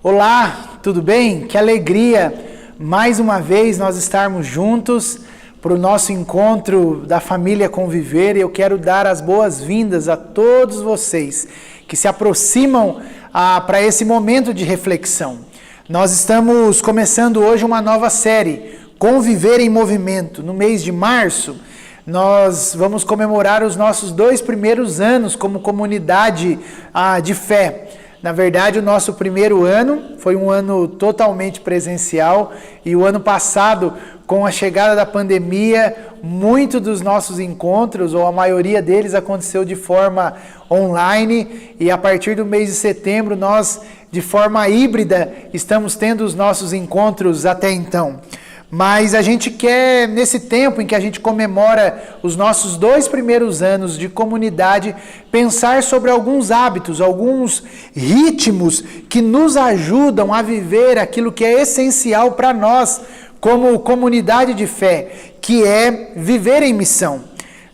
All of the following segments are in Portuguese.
Olá, tudo bem? Que alegria mais uma vez nós estarmos juntos para o nosso encontro da família Conviver, e eu quero dar as boas-vindas a todos vocês que se aproximam para esse momento de reflexão. Nós estamos começando hoje uma nova série, Conviver em Movimento. No mês de março, nós vamos comemorar os nossos 2 primeiros anos como comunidade de fé. Na verdade, o nosso primeiro ano foi um ano totalmente presencial, e o ano passado, com a chegada da pandemia, muitos dos nossos encontros, ou a maioria deles, aconteceu de forma online, e a partir do mês de setembro nós, de forma híbrida, estamos tendo os nossos encontros até então. Mas a gente quer, nesse tempo em que a gente comemora os nossos 2 primeiros anos de comunidade, pensar sobre alguns hábitos, alguns ritmos que nos ajudam a viver aquilo que é essencial para nós como comunidade de fé, que é viver em missão.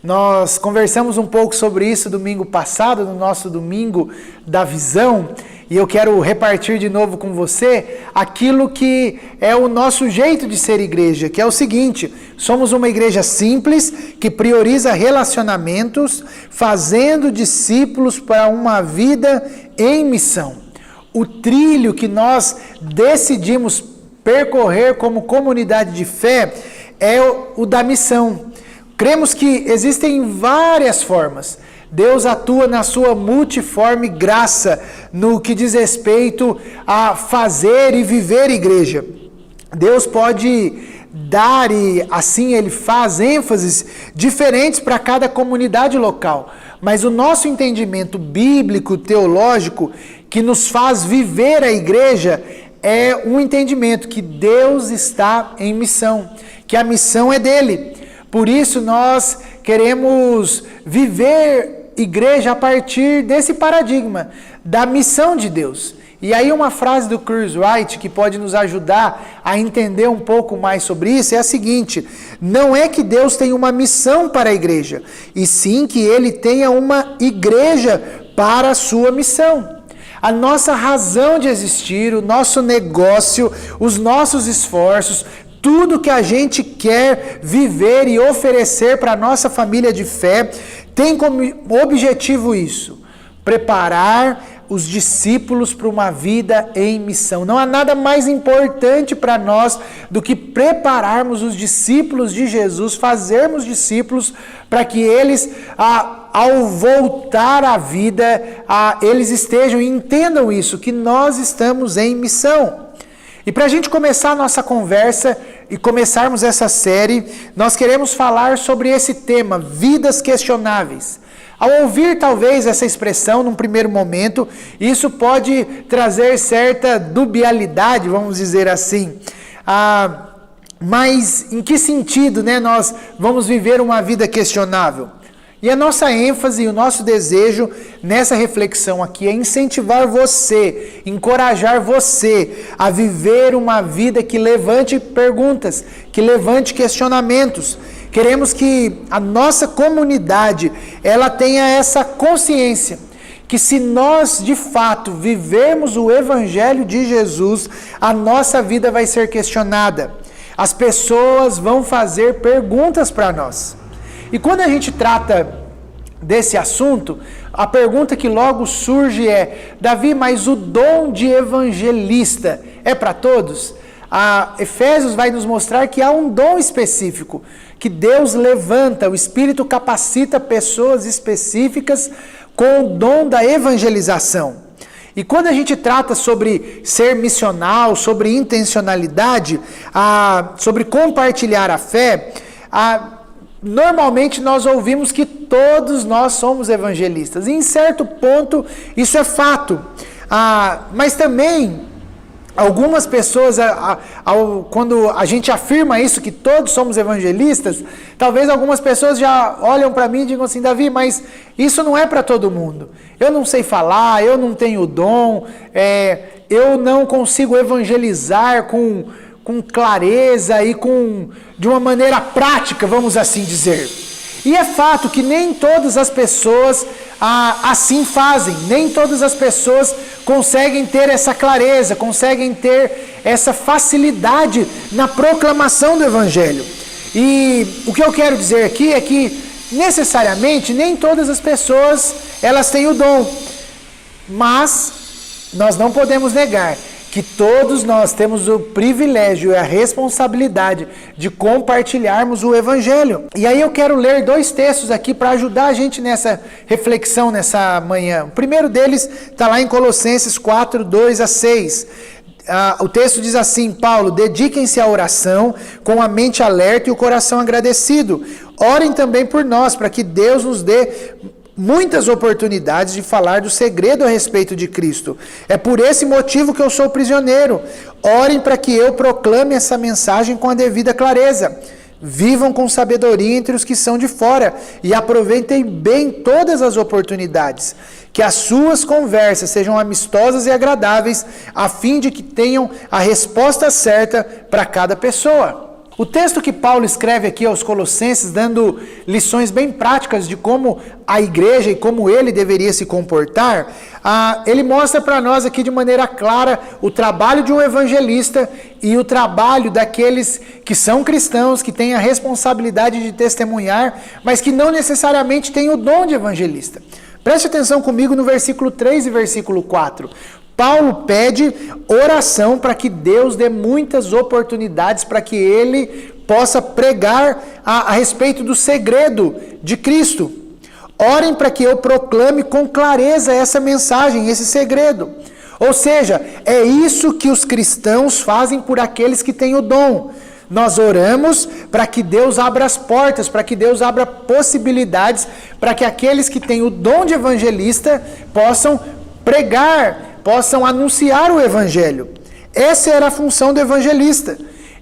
Nós conversamos um pouco sobre isso domingo passado, no nosso Domingo da Visão, e eu quero repartir de novo com você aquilo que é o nosso jeito de ser igreja, que é o seguinte: somos uma igreja simples, que prioriza relacionamentos, fazendo discípulos para uma vida em missão. O trilho que nós decidimos percorrer como comunidade de fé é o da missão. Cremos que existem várias formas. Deus atua na sua multiforme graça no que diz respeito a fazer e viver igreja. Deus pode dar, e assim Ele faz, ênfases diferentes para cada comunidade local. Mas o nosso entendimento bíblico, teológico, que nos faz viver a igreja, é um entendimento que Deus está em missão, que a missão é dele. Por isso nós queremos viver igreja a partir desse paradigma da missão de Deus. E aí uma frase do Chris Wright que pode nos ajudar a entender um pouco mais sobre isso é a seguinte: não é que Deus tem uma missão para a igreja, e sim que Ele tenha uma igreja para a sua missão. A nossa razão de existir, o nosso negócio, os nossos esforços, tudo que a gente quer viver e oferecer para a nossa família de fé, tem como objetivo isso: preparar os discípulos para uma vida em missão. Não há nada mais importante para nós do que prepararmos os discípulos de Jesus, fazermos discípulos para que eles, ao voltar à vida, eles estejam e entendam isso, que nós estamos em missão. E para a gente começar a nossa conversa e começarmos essa série, nós queremos falar sobre esse tema, vidas questionáveis. Ao ouvir talvez essa expressão num primeiro momento, isso pode trazer certa dubialidade, vamos dizer assim. Mas em que sentido, né, nós vamos viver uma vida questionável? E a nossa ênfase e o nosso desejo nessa reflexão aqui é incentivar você, encorajar você a viver uma vida que levante perguntas, que levante questionamentos. Queremos que a nossa comunidade, ela tenha essa consciência, que se nós de fato vivermos o Evangelho de Jesus, a nossa vida vai ser questionada. As pessoas vão fazer perguntas para nós. E quando a gente trata desse assunto, a pergunta que logo surge é: Davi, mas o dom de evangelista é para todos? Efésios vai nos mostrar que há um dom específico, que Deus levanta, o Espírito capacita pessoas específicas com o dom da evangelização. E quando a gente trata sobre ser missional, sobre intencionalidade, sobre compartilhar a fé, normalmente nós ouvimos que todos nós somos evangelistas. E em certo ponto isso é fato. Mas também algumas pessoas, quando a gente afirma isso, que todos somos evangelistas, talvez algumas pessoas já olham para mim e digam assim: Davi, mas isso não é para todo mundo. Eu não sei falar, eu não tenho dom, eu não consigo evangelizar com clareza e de uma maneira prática, vamos assim dizer. E é fato que nem todas as pessoas assim fazem, nem todas as pessoas conseguem ter essa clareza, conseguem ter essa facilidade na proclamação do Evangelho. E o que eu quero dizer aqui é que, necessariamente, nem todas as pessoas elas têm o dom, mas nós não podemos negar que todos nós temos o privilégio e a responsabilidade de compartilharmos o Evangelho. E aí eu quero ler 2 textos aqui para ajudar a gente nessa reflexão nessa manhã. O primeiro deles está lá em Colossenses 4, 2 a 6. O texto diz assim: Paulo, dediquem-se à oração com a mente alerta e o coração agradecido. Orem também por nós, para que Deus nos dê muitas oportunidades de falar do segredo a respeito de Cristo. É por esse motivo que eu sou prisioneiro. Orem para que eu proclame essa mensagem com a devida clareza. Vivam com sabedoria entre os que são de fora e aproveitem bem todas as oportunidades. Que as suas conversas sejam amistosas e agradáveis, a fim de que tenham a resposta certa para cada pessoa. O texto que Paulo escreve aqui aos Colossenses, dando lições bem práticas de como a igreja e como ele deveria se comportar, ele mostra para nós aqui de maneira clara o trabalho de um evangelista e o trabalho daqueles que são cristãos, que têm a responsabilidade de testemunhar, mas que não necessariamente têm o dom de evangelista. Preste atenção comigo no versículo 3 e versículo 4. Paulo pede oração para que Deus dê muitas oportunidades para que ele possa pregar a respeito do segredo de Cristo. Orem para que eu proclame com clareza essa mensagem, esse segredo. Ou seja, é isso que os cristãos fazem por aqueles que têm o dom. Nós oramos para que Deus abra as portas, para que Deus abra possibilidades, para que aqueles que têm o dom de evangelista possam pregar, possam anunciar o Evangelho. Essa era a função do evangelista.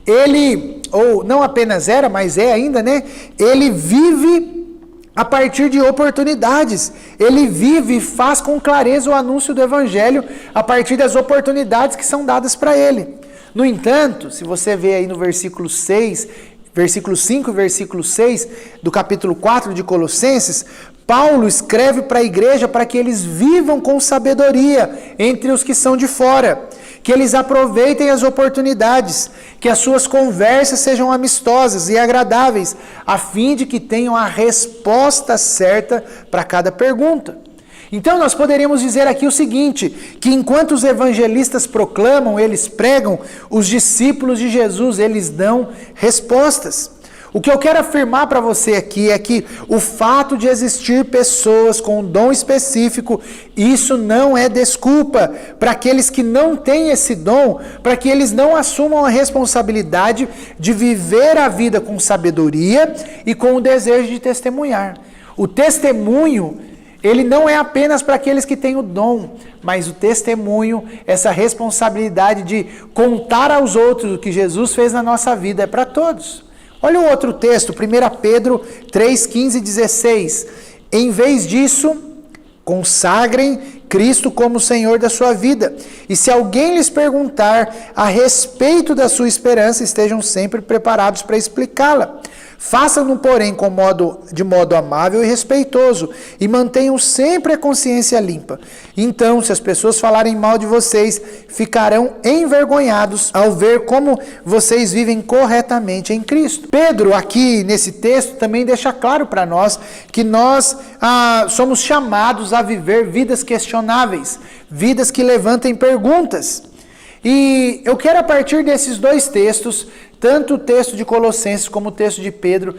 Ele, ou não apenas era, mas é ainda, né? Ele vive a partir de oportunidades. Ele vive e faz com clareza o anúncio do Evangelho a partir das oportunidades que são dadas para ele. No entanto, se você vê aí no versículo 6, versículo 5 e versículo 6 do capítulo 4 de Colossenses, Paulo escreve para a igreja para que eles vivam com sabedoria entre os que são de fora, que eles aproveitem as oportunidades, que as suas conversas sejam amistosas e agradáveis, a fim de que tenham a resposta certa para cada pergunta. Então nós poderíamos dizer aqui o seguinte, que enquanto os evangelistas proclamam, eles pregam, os discípulos de Jesus, eles dão respostas. O que eu quero afirmar para você aqui é que o fato de existir pessoas com um dom específico, isso não é desculpa para aqueles que não têm esse dom, para que eles não assumam a responsabilidade de viver a vida com sabedoria e com o desejo de testemunhar. O testemunho, ele não é apenas para aqueles que têm o dom, mas o testemunho, essa responsabilidade de contar aos outros o que Jesus fez na nossa vida, é para todos. Olha o outro texto, 1 Pedro 3, 15 e 16. Em vez disso, consagrem Cristo como Senhor da sua vida. E se alguém lhes perguntar a respeito da sua esperança, estejam sempre preparados para explicá-la. Façam-no, porém, de modo amável e respeitoso, e mantenham sempre a consciência limpa. Então, se as pessoas falarem mal de vocês, ficarão envergonhados ao ver como vocês vivem corretamente em Cristo. Pedro, aqui nesse texto, também deixa claro para nós que nós somos chamados a viver vidas questionáveis, vidas que levantem perguntas. E eu quero, a partir desses 2 textos, tanto o texto de Colossenses como o texto de Pedro,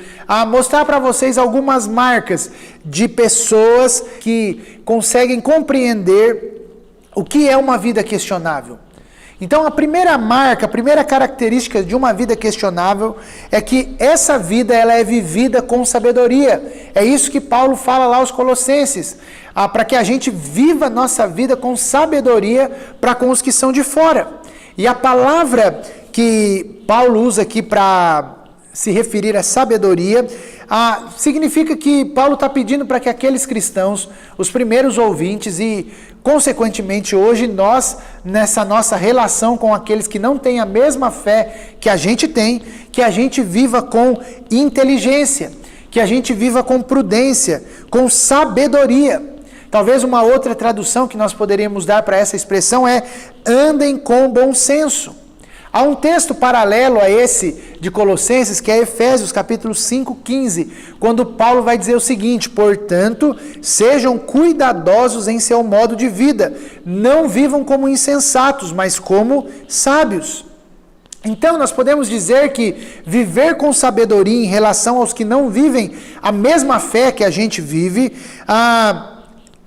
mostrar para vocês algumas marcas de pessoas que conseguem compreender o que é uma vida questionável. Então, a primeira marca, a primeira característica de uma vida questionável é que essa vida ela é vivida com sabedoria. É isso que Paulo fala lá aos Colossenses, para que a gente viva a nossa vida com sabedoria para com os que são de fora. E a palavra que Paulo usa aqui para se referir à sabedoria, significa que Paulo está pedindo para que aqueles cristãos, os primeiros ouvintes e, consequentemente, hoje nós, nessa nossa relação com aqueles que não têm a mesma fé que a gente tem, que a gente viva com inteligência, que a gente viva com prudência, com sabedoria. Talvez uma outra tradução que nós poderíamos dar para essa expressão é: andem com bom senso. Há um texto paralelo a esse de Colossenses, que é Efésios capítulo 5:15, quando Paulo vai dizer o seguinte: portanto, sejam cuidadosos em seu modo de vida, não vivam como insensatos, mas como sábios. Então, nós podemos dizer que viver com sabedoria em relação aos que não vivem a mesma fé que a gente vive,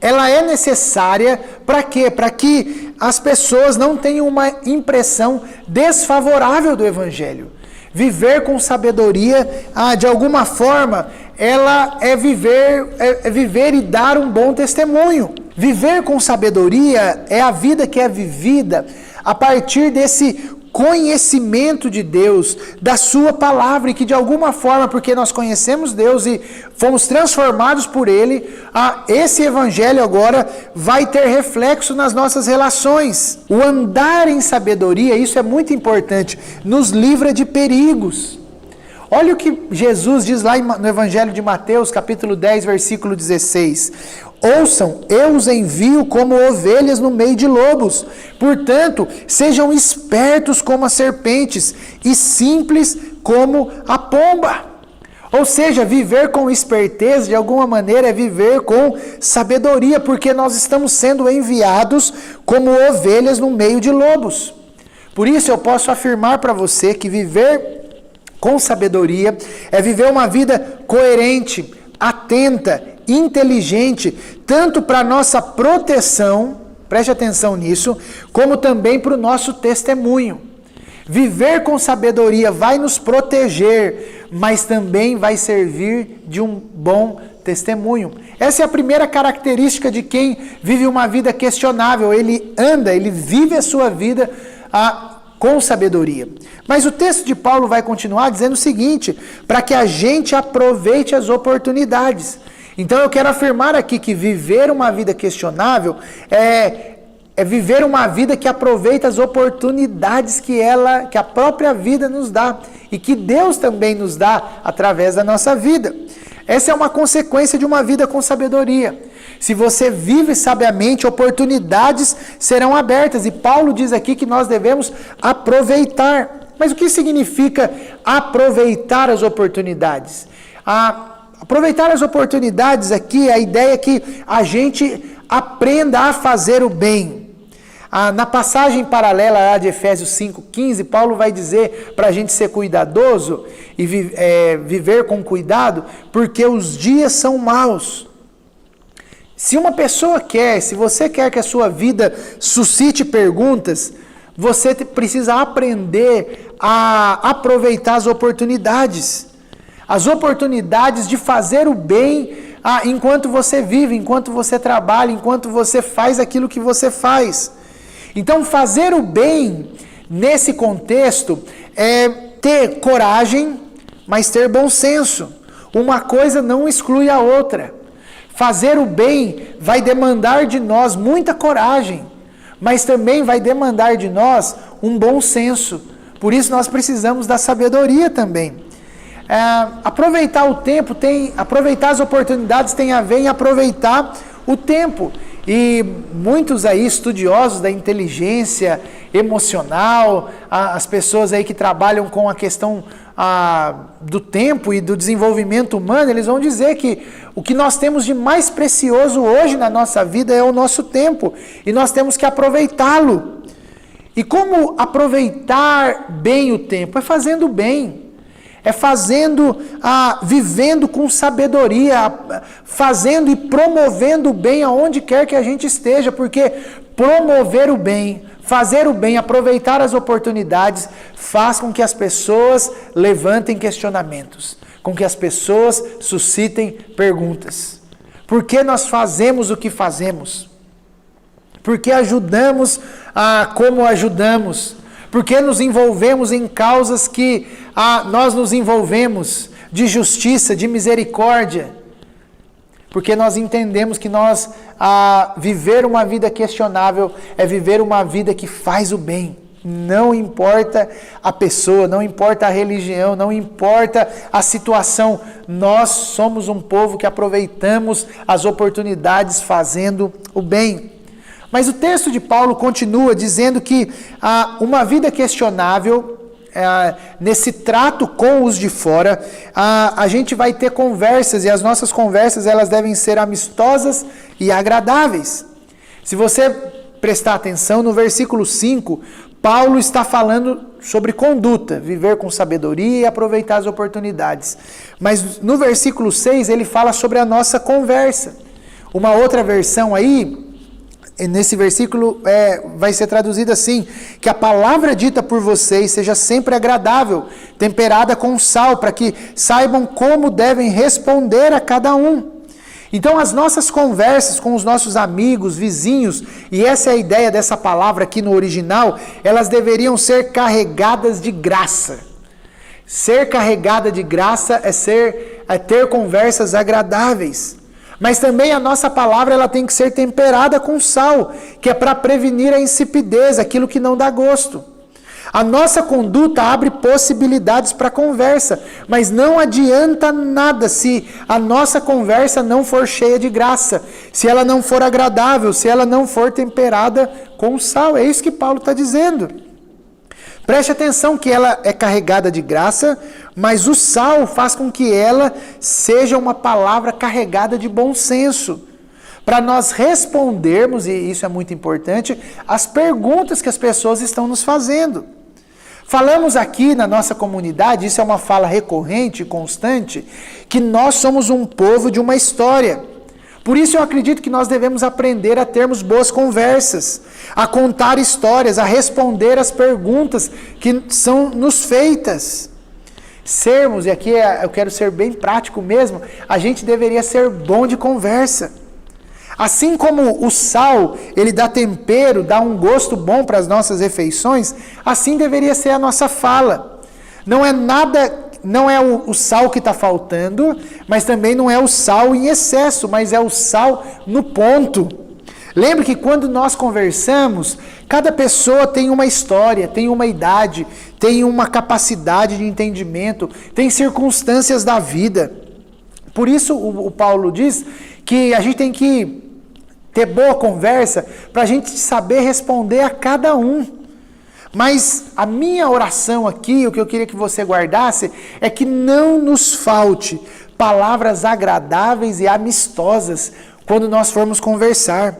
ela é necessária para quê? Para que as pessoas não tenham uma impressão desfavorável do Evangelho. Viver com sabedoria, de alguma forma, ela é viver e dar um bom testemunho. Viver com sabedoria é a vida que é vivida a partir desse conhecimento de Deus, da sua palavra, e que de alguma forma, porque nós conhecemos Deus e fomos transformados por Ele, esse evangelho agora vai ter reflexo nas nossas relações. O andar em sabedoria, isso é muito importante, nos livra de perigos. Olha o que Jesus diz lá no Evangelho de Mateus, capítulo 10, versículo 16. Ouçam, eu os envio como ovelhas no meio de lobos. Portanto, sejam espertos como as serpentes e simples como a pomba. Ou seja, viver com esperteza, de alguma maneira, é viver com sabedoria, porque nós estamos sendo enviados como ovelhas no meio de lobos. Por isso, eu posso afirmar para você que viver com sabedoria é viver uma vida coerente, atenta, inteligente, tanto para a nossa proteção, preste atenção nisso, como também para o nosso testemunho. Viver com sabedoria vai nos proteger, mas também vai servir de um bom testemunho. Essa é a primeira característica de quem vive uma vida questionável. Ele vive a sua vida com sabedoria. Mas o texto de Paulo vai continuar dizendo o seguinte: para que a gente aproveite as oportunidades. Então eu quero afirmar aqui que viver uma vida questionável é viver uma vida que aproveita as oportunidades que a própria vida nos dá e que Deus também nos dá através da nossa vida. Essa é uma consequência de uma vida com sabedoria. Se você vive sabiamente, oportunidades serão abertas. E Paulo diz aqui que nós devemos aproveitar. Mas o que significa aproveitar as oportunidades? Aproveitar as oportunidades aqui, a ideia é que a gente aprenda a fazer o bem. Na passagem paralela lá de Efésios 5:15, Paulo vai dizer para a gente ser cuidadoso e viver com cuidado, porque os dias são maus. Se você quer que a sua vida suscite perguntas, você precisa aprender a aproveitar as oportunidades. As oportunidades de fazer o bem enquanto você vive, enquanto você trabalha, enquanto você faz aquilo que você faz. Então, fazer o bem, nesse contexto, é ter coragem, mas ter bom senso. Uma coisa não exclui a outra. Fazer o bem vai demandar de nós muita coragem, mas também vai demandar de nós um bom senso. Por isso nós precisamos da sabedoria também. Aproveitar o tempo, aproveitar as oportunidades tem a ver em aproveitar o tempo. E muitos aí estudiosos da inteligência emocional, as pessoas aí que trabalham com a questão do tempo e do desenvolvimento humano, eles vão dizer que o que nós temos de mais precioso hoje na nossa vida é o nosso tempo, e nós temos que aproveitá-lo. E como aproveitar bem o tempo? É fazendo bem. É vivendo com sabedoria, fazendo e promovendo o bem aonde quer que a gente esteja, porque promover o bem, fazer o bem, aproveitar as oportunidades, faz com que as pessoas levantem questionamentos, com que as pessoas suscitem perguntas. Por que nós fazemos o que fazemos? Por que ajudamos como ajudamos? Por que nos envolvemos em causas que nós nos envolvemos? de justiça, de misericórdia. Porque nós entendemos que viver uma vida questionável é viver uma vida que faz o bem. Não importa a pessoa, não importa a religião, não importa a situação. Nós somos um povo que aproveitamos as oportunidades fazendo o bem. Mas o texto de Paulo continua dizendo que uma vida questionável, nesse trato com os de fora, a gente vai ter conversas, e as nossas conversas elas devem ser amistosas e agradáveis. Se você prestar atenção, no versículo 5, Paulo está falando sobre conduta, viver com sabedoria e aproveitar as oportunidades. Mas no versículo 6 ele fala sobre a nossa conversa. Uma outra versão aí, nesse versículo vai ser traduzido assim: que a palavra dita por vocês seja sempre agradável, temperada com sal, para que saibam como devem responder a cada um. Então as nossas conversas com os nossos amigos, vizinhos, e essa é a ideia dessa palavra aqui no original, elas deveriam ser carregadas de graça. Ser carregada de graça é ter conversas agradáveis. Mas também a nossa palavra ela tem que ser temperada com sal, que é para prevenir a insipidez, aquilo que não dá gosto. A nossa conduta abre possibilidades para conversa, mas não adianta nada se a nossa conversa não for cheia de graça, se ela não for agradável, se ela não for temperada com sal. É isso que Paulo está dizendo. Preste atenção que ela é carregada de graça, mas o sal faz com que ela seja uma palavra carregada de bom senso, para nós respondermos, e isso é muito importante, as perguntas que as pessoas estão nos fazendo. Falamos aqui na nossa comunidade, isso é uma fala recorrente e constante, que nós somos um povo de uma história. Por isso eu acredito que nós devemos aprender a termos boas conversas, a contar histórias, a responder as perguntas que são nos feitas. Sermos, e aqui eu quero ser bem prático mesmo, a gente deveria ser bom de conversa. Assim como o sal, ele dá tempero, dá um gosto bom para as nossas refeições, assim deveria ser a nossa fala. Não é o sal que está faltando, mas também não é o sal em excesso, mas é o sal no ponto. Lembre que quando nós conversamos, cada pessoa tem uma história, tem uma idade, tem uma capacidade de entendimento, tem circunstâncias da vida. Por isso o Paulo diz que a gente tem que ter boa conversa para a gente saber responder a cada um. Mas a minha oração aqui, o que eu queria que você guardasse, é que não nos falte palavras agradáveis e amistosas quando nós formos conversar.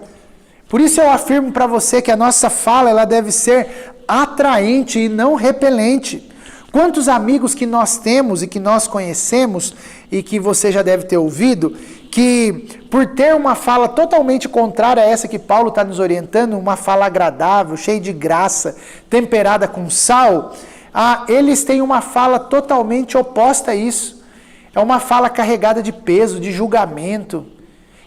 Por isso eu afirmo para você que a nossa fala ela deve ser atraente e não repelente. Quantos amigos que nós temos e que nós conhecemos e que você já deve ter ouvido, que por ter uma fala totalmente contrária a essa que Paulo está nos orientando, uma fala agradável, cheia de graça, temperada com sal, eles têm uma fala totalmente oposta a isso. É uma fala carregada de peso, de julgamento.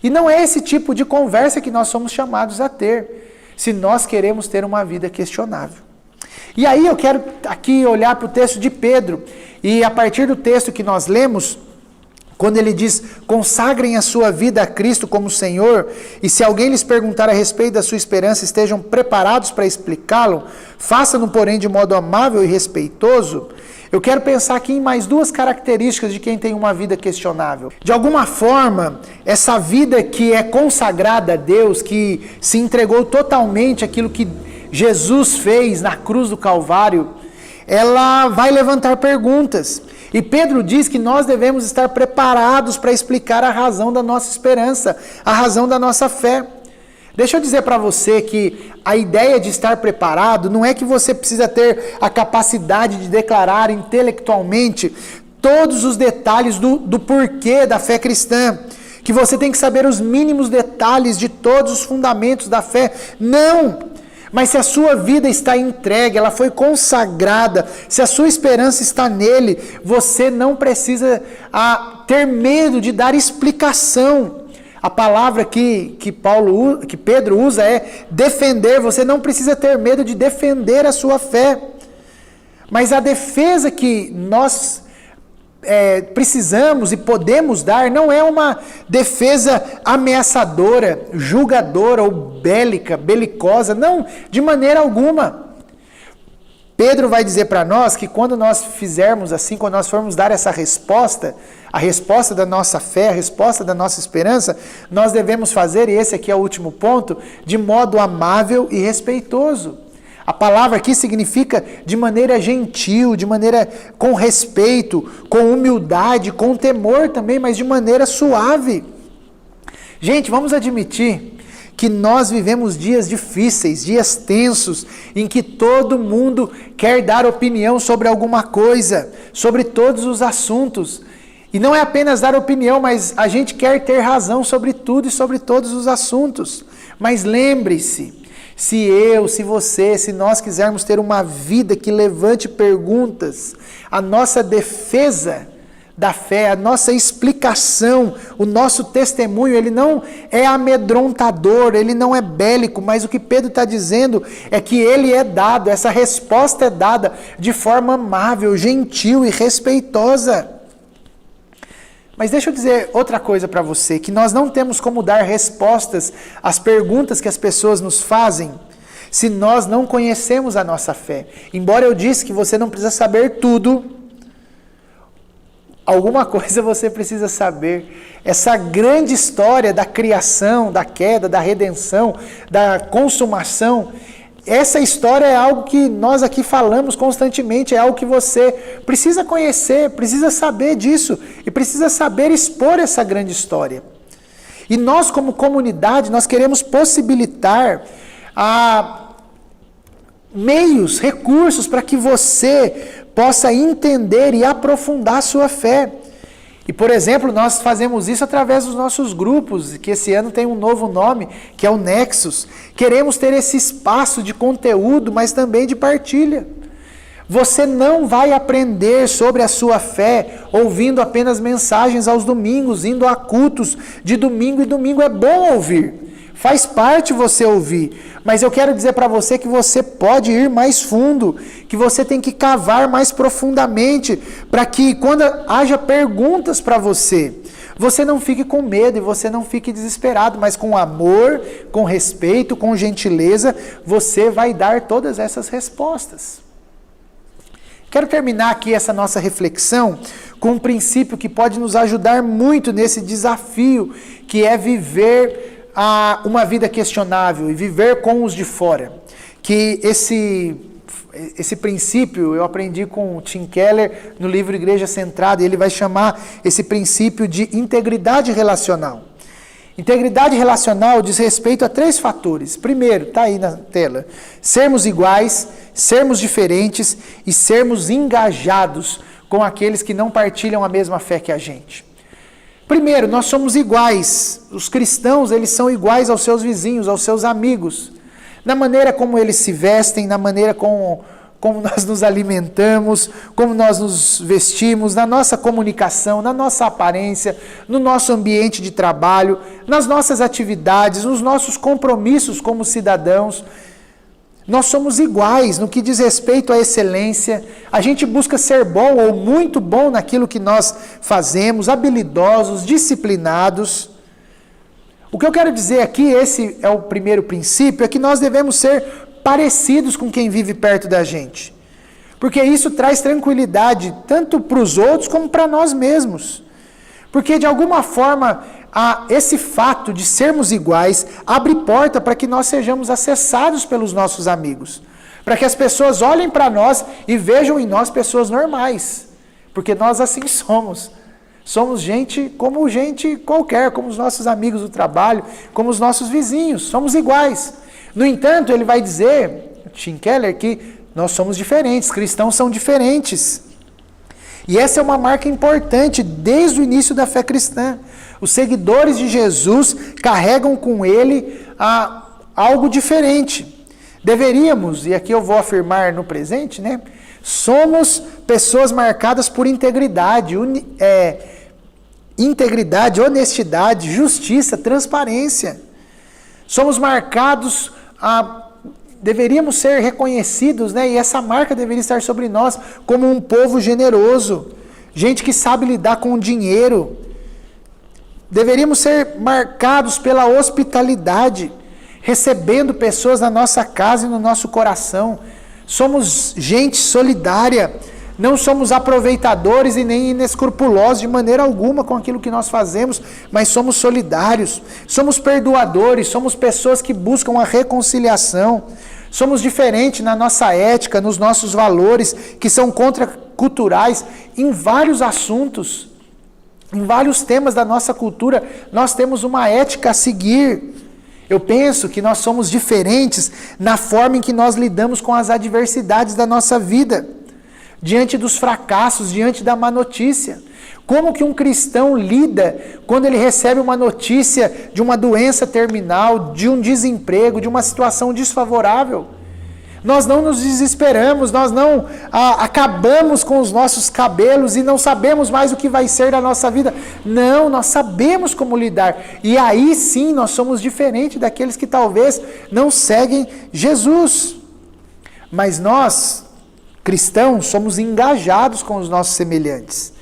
E não é esse tipo de conversa que nós somos chamados a ter, se nós queremos ter uma vida questionável. E aí eu quero aqui olhar para o texto de Pedro, e a partir do texto que nós lemos, quando ele diz, consagrem a sua vida a Cristo como Senhor, e se alguém lhes perguntar a respeito da sua esperança, estejam preparados para explicá-lo, façam-no, porém, de modo amável e respeitoso. Eu quero pensar aqui em mais duas características de quem tem uma vida questionável. De alguma forma, essa vida que é consagrada a Deus, que se entregou totalmente àquilo que Jesus fez na cruz do Calvário, ela vai levantar perguntas. E Pedro diz que nós devemos estar preparados para explicar a razão da nossa esperança, a razão da nossa fé. Deixa eu dizer para você que a ideia de estar preparado não é que você precisa ter a capacidade de declarar intelectualmente todos os detalhes do porquê da fé cristã, que você tem que saber os mínimos detalhes de todos os fundamentos da fé. Não! Mas se a sua vida está entregue, ela foi consagrada, se a sua esperança está nele, você não precisa ter medo de dar explicação. A palavra que Pedro usa é defender. Você não precisa ter medo de defender a sua fé. Mas a defesa que nós precisamos e podemos dar não é uma defesa ameaçadora, julgadora ou belicosa, não, de maneira alguma. Pedro vai dizer para nós que quando nós fizermos assim, quando nós formos dar essa resposta, a resposta da nossa fé, a resposta da nossa esperança, nós devemos fazer, e esse aqui é o último ponto, de modo amável e respeitoso. A palavra aqui significa de maneira gentil, de maneira com respeito, com humildade, com temor também, mas de maneira suave. Gente, vamos admitir que nós vivemos dias difíceis, dias tensos, em que todo mundo quer dar opinião sobre alguma coisa, sobre todos os assuntos. E não é apenas dar opinião, mas a gente quer ter razão sobre tudo e sobre todos os assuntos. Mas lembre-se, se você, se nós quisermos ter uma vida que levante perguntas, a nossa defesa da fé, a nossa explicação, o nosso testemunho, ele não é amedrontador, ele não é bélico, mas o que Pedro está dizendo é que ele é dado, essa resposta é dada de forma amável, gentil e respeitosa. Mas deixa eu dizer outra coisa para você, que nós não temos como dar respostas às perguntas que as pessoas nos fazem, se nós não conhecemos a nossa fé. Embora eu disse que você não precisa saber tudo, alguma coisa você precisa saber. Essa grande história da criação, da queda, da redenção, da consumação, essa história é algo que nós aqui falamos constantemente, é algo que você precisa conhecer, precisa saber disso e precisa saber expor essa grande história. E nós, como comunidade, nós queremos possibilitar meios, recursos para que você possa entender e aprofundar a sua fé. E, por exemplo, nós fazemos isso através dos nossos grupos, que esse ano tem um novo nome, que é o Nexus. Queremos ter esse espaço de conteúdo, mas também de partilha. Você não vai aprender sobre a sua fé ouvindo apenas mensagens aos domingos, indo a cultos de domingo, e domingo é bom ouvir. Faz parte você ouvir, mas eu quero dizer para você que você pode ir mais fundo, que você tem que cavar mais profundamente, para que quando haja perguntas para você, você não fique com medo e você não fique desesperado, mas com amor, com respeito, com gentileza, você vai dar todas essas respostas. Quero terminar aqui essa nossa reflexão com um princípio que pode nos ajudar muito nesse desafio, que é viver uma vida questionável e viver com os de fora. Que esse princípio eu aprendi com o Tim Keller no livro Igreja Centrada, e ele vai chamar esse princípio de integridade relacional. Integridade relacional diz respeito a 3 fatores. Primeiro, está aí na tela, sermos iguais, sermos diferentes e sermos engajados com aqueles que não partilham a mesma fé que a gente. Primeiro, nós somos iguais. Os cristãos, eles são iguais aos seus vizinhos, aos seus amigos. Na maneira como eles se vestem, na maneira como nós nos alimentamos, como nós nos vestimos, na nossa comunicação, na nossa aparência, no nosso ambiente de trabalho, nas nossas atividades, nos nossos compromissos como cidadãos. Nós somos iguais no que diz respeito à excelência. A gente busca ser bom ou muito bom naquilo que nós fazemos, habilidosos, disciplinados. O que eu quero dizer aqui, esse é o primeiro princípio, é que nós devemos ser parecidos com quem vive perto da gente. Porque isso traz tranquilidade tanto para os outros como para nós mesmos. Porque de alguma forma esse fato de sermos iguais abre porta para que nós sejamos acessados pelos nossos amigos. Para que as pessoas olhem para nós e vejam em nós pessoas normais. Porque nós assim somos. Somos gente como gente qualquer, como os nossos amigos do trabalho, como os nossos vizinhos. Somos iguais. No entanto, ele vai dizer, Tim Keller, que nós somos diferentes, cristãos são diferentes. E essa é uma marca importante desde o início da fé cristã. Os seguidores de Jesus carregam com ele algo diferente. Deveríamos, e aqui eu vou afirmar no presente, né? Somos pessoas marcadas por integridade, honestidade, justiça, transparência. Somos marcados deveríamos ser reconhecidos, né? E essa marca deveria estar sobre nós como um povo generoso, gente que sabe lidar com o dinheiro. Deveríamos ser marcados pela hospitalidade, recebendo pessoas na nossa casa e no nosso coração. Somos gente solidária, não somos aproveitadores e nem inescrupulosos de maneira alguma com aquilo que nós fazemos, mas somos solidários, somos perdoadores, somos pessoas que buscam a reconciliação, somos diferentes na nossa ética, nos nossos valores, que são contraculturais em vários assuntos, em vários temas da nossa cultura, nós temos uma ética a seguir. Eu penso que nós somos diferentes na forma em que nós lidamos com as adversidades da nossa vida, diante dos fracassos, diante da má notícia. Como que um cristão lida quando ele recebe uma notícia de uma doença terminal, de um desemprego, de uma situação desfavorável? Nós não nos desesperamos, nós não acabamos com os nossos cabelos e não sabemos mais o que vai ser da nossa vida. Não, nós sabemos como lidar. E aí sim nós somos diferentes daqueles que talvez não seguem Jesus. Mas nós, cristãos, somos engajados com os nossos semelhantes.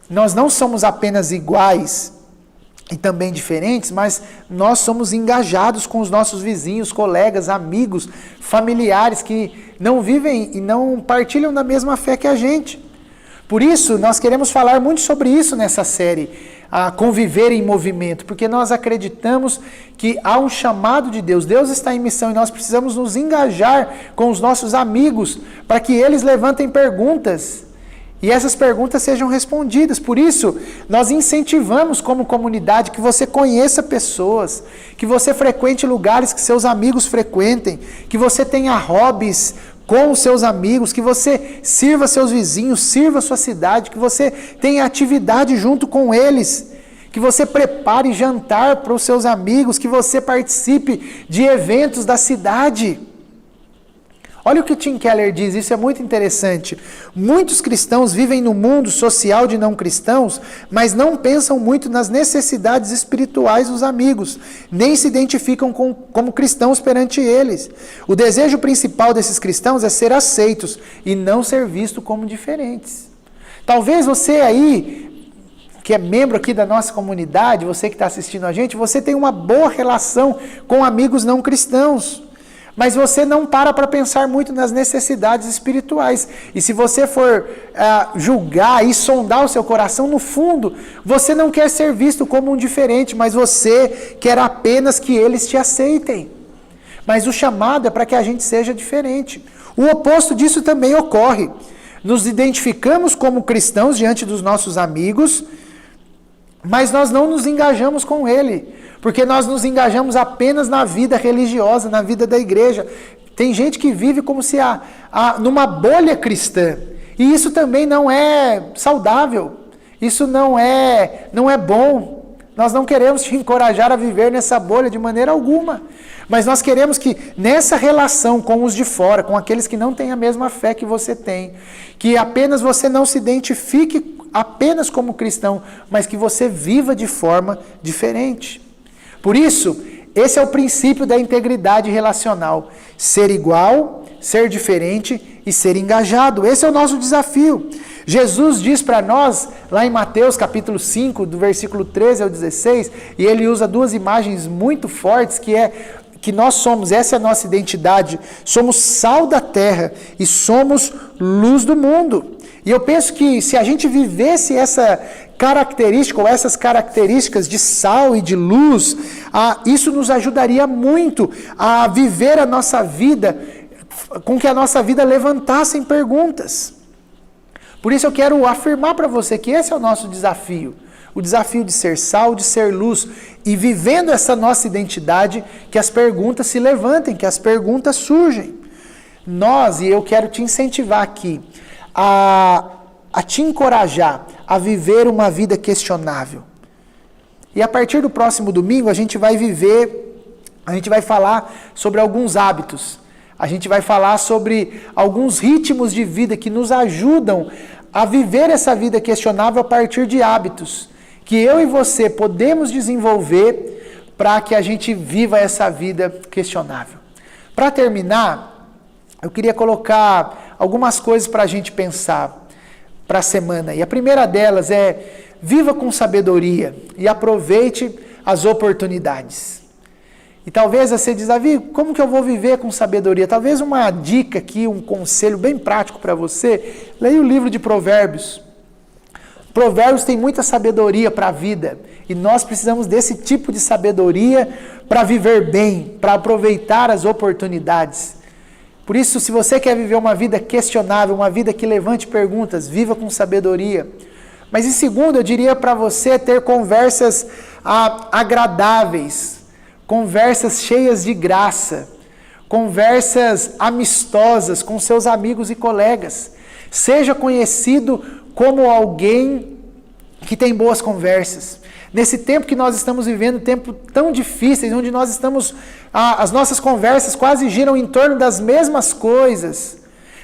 Nós não somos apenas iguais e também diferentes, mas nós somos engajados com os nossos vizinhos, colegas, amigos, familiares que não vivem e não partilham da mesma fé que a gente. Por isso, nós queremos falar muito sobre isso nessa série, a conviver em movimento, porque nós acreditamos que há um chamado de Deus, Deus está em missão e nós precisamos nos engajar com os nossos amigos para que eles levantem perguntas e essas perguntas sejam respondidas. Por isso, nós incentivamos como comunidade que você conheça pessoas, que você frequente lugares que seus amigos frequentem, que você tenha hobbies com os seus amigos, que você sirva seus vizinhos, sirva sua cidade, que você tenha atividade junto com eles, que você prepare jantar para os seus amigos, que você participe de eventos da cidade. Olha o que Tim Keller diz, isso é muito interessante. Muitos cristãos vivem no mundo social de não cristãos, mas não pensam muito nas necessidades espirituais dos amigos, nem se identificam como cristãos perante eles. O desejo principal desses cristãos é ser aceitos e não ser visto como diferentes. Talvez você aí, que é membro aqui da nossa comunidade, você que está assistindo a gente, você tem uma boa relação com amigos não cristãos. Mas você não para pensar muito nas necessidades espirituais. E se você for julgar e sondar o seu coração, no fundo, você não quer ser visto como um diferente, mas você quer apenas que eles te aceitem. Mas o chamado é para que a gente seja diferente. O oposto disso também ocorre. Nos identificamos como cristãos diante dos nossos amigos, mas nós não nos engajamos com ele. Porque nós nos engajamos apenas na vida religiosa, na vida da igreja. Tem gente que vive como se numa bolha cristã. E isso também não é saudável. Isso não é bom. Nós não queremos te encorajar a viver nessa bolha de maneira alguma. Mas nós queremos que nessa relação com os de fora, com aqueles que não têm a mesma fé que você tem, que apenas você não se identifique apenas como cristão, mas que você viva de forma diferente. Por isso, esse é o princípio da integridade relacional. Ser igual, ser diferente e ser engajado. Esse é o nosso desafio. Jesus diz para nós, lá em Mateus capítulo 5, do versículo 13 ao 16, e ele usa duas imagens muito fortes, que nós somos, essa é a nossa identidade, somos sal da terra e somos luz do mundo. E eu penso que se a gente vivesse essa característica ou essas características de sal e de luz, isso nos ajudaria muito a viver a nossa vida, com que a nossa vida levantasse perguntas. Por isso eu quero afirmar para você que esse é o nosso desafio. O desafio de ser sal, de ser luz, e vivendo essa nossa identidade, que as perguntas se levantem, que as perguntas surgem. E eu quero te incentivar aqui, a te encorajar a viver uma vida questionável. E a partir do próximo domingo a gente vai falar sobre alguns hábitos. A gente vai falar sobre alguns ritmos de vida que nos ajudam a viver essa vida questionável a partir de hábitos que eu e você podemos desenvolver para que a gente viva essa vida questionável. Para terminar, eu queria colocar algumas coisas para a gente pensar. para a semana. E a primeira delas é: viva com sabedoria e aproveite as oportunidades. E talvez você diz: Davi, como que eu vou viver com sabedoria? Talvez uma dica aqui, um conselho bem prático para você: leia o livro de Provérbios. Provérbios tem muita sabedoria para a vida. E nós precisamos desse tipo de sabedoria para viver bem, para aproveitar as oportunidades. Por isso, se você quer viver uma vida questionável, uma vida que levante perguntas, viva com sabedoria. Mas em segundo, eu diria para você ter conversas agradáveis, conversas cheias de graça, conversas amistosas com seus amigos e colegas. Seja conhecido como alguém que tem boas conversas. Nesse tempo que nós estamos vivendo, tempo tão difíceis, onde nós estamos, as nossas conversas quase giram em torno das mesmas coisas.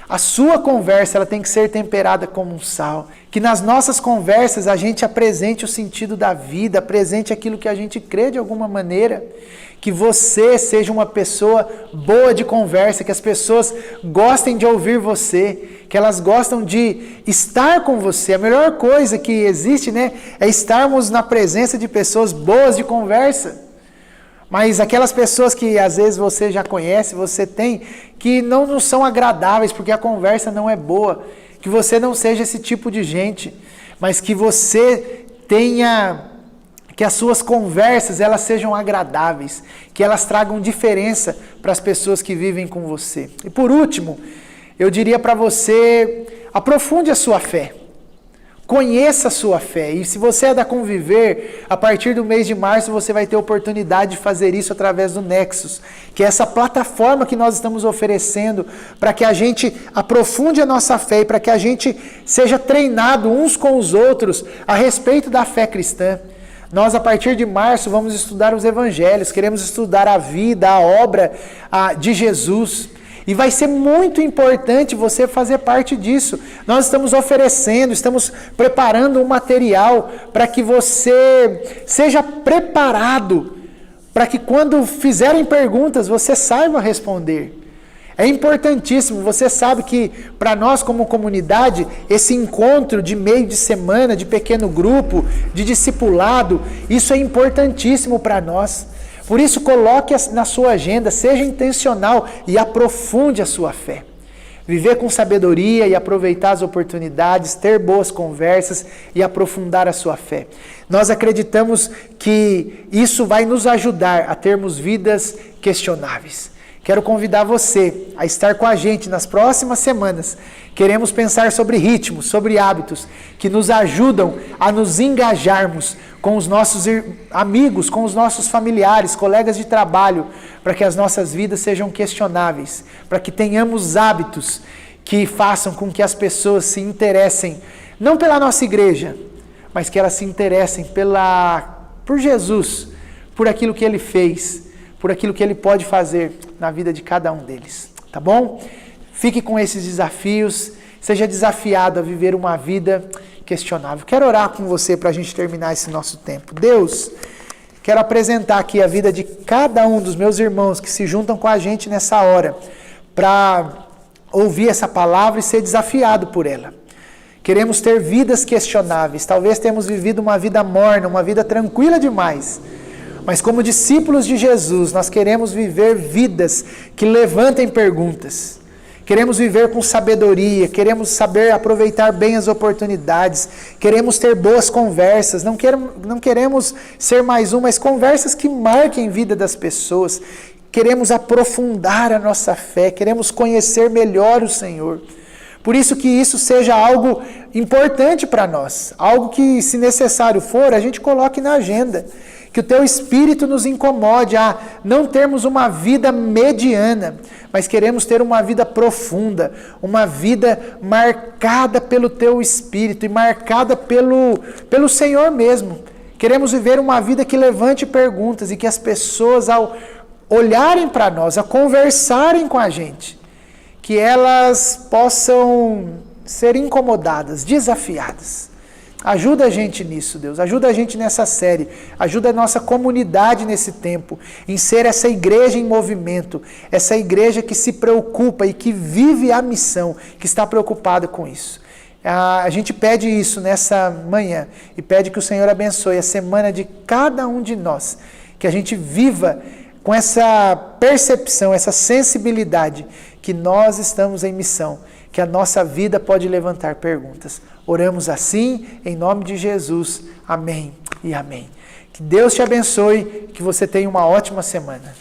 A sua conversa, ela tem que ser temperada como um sal. Que nas nossas conversas a gente apresente o sentido da vida, apresente aquilo que a gente crê de alguma maneira. Que você seja uma pessoa boa de conversa, que as pessoas gostem de ouvir você, que elas gostam de estar com você. A melhor coisa que existe, é estarmos na presença de pessoas boas de conversa. Mas aquelas pessoas que às vezes você já conhece, você tem, que não são agradáveis, porque a conversa não é boa. Que você não seja esse tipo de gente, mas que você tenha... que as suas conversas elas sejam agradáveis, que elas tragam diferença para as pessoas que vivem com você. E por último, eu diria para você: aprofunde a sua fé, conheça a sua fé. E se você é da Conviver, a partir do mês de março você vai ter oportunidade de fazer isso através do Nexus, que é essa plataforma que nós estamos oferecendo para que a gente aprofunde a nossa fé e para que a gente seja treinado uns com os outros a respeito da fé cristã. Nós, a partir de março, vamos estudar os evangelhos, queremos estudar a vida, a obra de Jesus. E vai ser muito importante você fazer parte disso. Nós estamos oferecendo, estamos preparando um material para que você seja preparado, para que quando fizerem perguntas, você saiba responder. É importantíssimo, você sabe que para nós como comunidade, esse encontro de meio de semana, de pequeno grupo, de discipulado, isso é importantíssimo para nós. Por isso, coloque na sua agenda, seja intencional e aprofunde a sua fé. Viver com sabedoria e aproveitar as oportunidades, ter boas conversas e aprofundar a sua fé. Nós acreditamos que isso vai nos ajudar a termos vidas questionáveis. Quero convidar você a estar com a gente nas próximas semanas. Queremos pensar sobre ritmos, sobre hábitos que nos ajudam a nos engajarmos com os nossos amigos, com os nossos familiares, colegas de trabalho, para que as nossas vidas sejam questionáveis, para que tenhamos hábitos que façam com que as pessoas se interessem, não pela nossa igreja, mas que elas se interessem por Jesus, por aquilo que Ele fez, por aquilo que Ele pode fazer na vida de cada um deles, tá bom? Fique com esses desafios, seja desafiado a viver uma vida questionável. Quero orar com você para a gente terminar esse nosso tempo. Deus, quero apresentar aqui a vida de cada um dos meus irmãos que se juntam com a gente nessa hora, para ouvir essa palavra e ser desafiado por ela. Queremos ter vidas questionáveis, talvez temos vivido uma vida morna, uma vida tranquila demais, mas como discípulos de Jesus, nós queremos viver vidas que levantem perguntas. Queremos viver com sabedoria, queremos saber aproveitar bem as oportunidades, queremos ter boas conversas, não queremos ser mais mas conversas que marquem a vida das pessoas. Queremos aprofundar a nossa fé, queremos conhecer melhor o Senhor. Por isso que isso seja algo importante para nós, algo que, se necessário for, a gente coloque na agenda. Que o Teu Espírito nos incomode a não termos uma vida mediana, mas queremos ter uma vida profunda, uma vida marcada pelo Teu Espírito e marcada pelo Senhor mesmo. Queremos viver uma vida que levante perguntas e que as pessoas, ao olharem para nós, a conversarem com a gente, que elas possam ser incomodadas, desafiadas. Ajuda a gente nisso, Deus. Ajuda a gente nessa série. Ajuda a nossa comunidade nesse tempo em ser essa igreja em movimento. Essa igreja que se preocupa e que vive a missão, que está preocupada com isso. A gente pede isso nessa manhã e pede que o Senhor abençoe a semana de cada um de nós, que a gente viva com essa percepção, essa sensibilidade que nós estamos em missão, que a nossa vida pode levantar perguntas. Oramos assim, em nome de Jesus. Amém e amém. Que Deus te abençoe, que você tenha uma ótima semana.